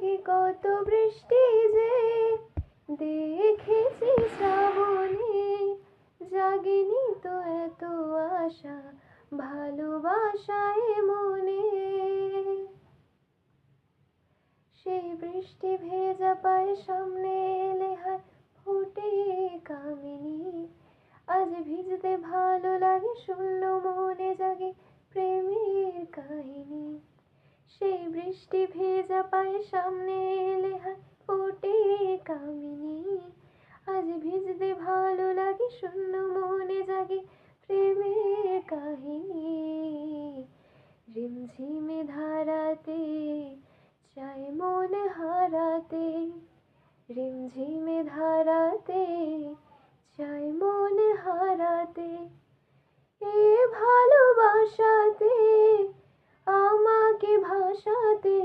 আগে কত বৃষ্টি যে দেখেছি শ্রাবণে, জাগেনি তো এত আশা ভালোবাসায় মনে। সেই বৃষ্টি ভেজা পায়ে সামনে এলে হায় ফোটে কামিনী। আজ ভিজতে ভালো লাগে, শূন্য মনে জাগে প্রেমের কাহিনী। সেই বৃষ্টি ভেজা পায়ে সামনে এলে হায় ফোটে কামিনী। আজ ভিজতে ভালো লাগে, শূন্য মনে জাগে প্রেমের কাহিনী। রিমঝিমে ধারাতে চাই মন হারাতে, রিমঝিমে ধারাতে চাই মন হারাতে। এ ভালোবাসাতে আমাকে ভাসাতে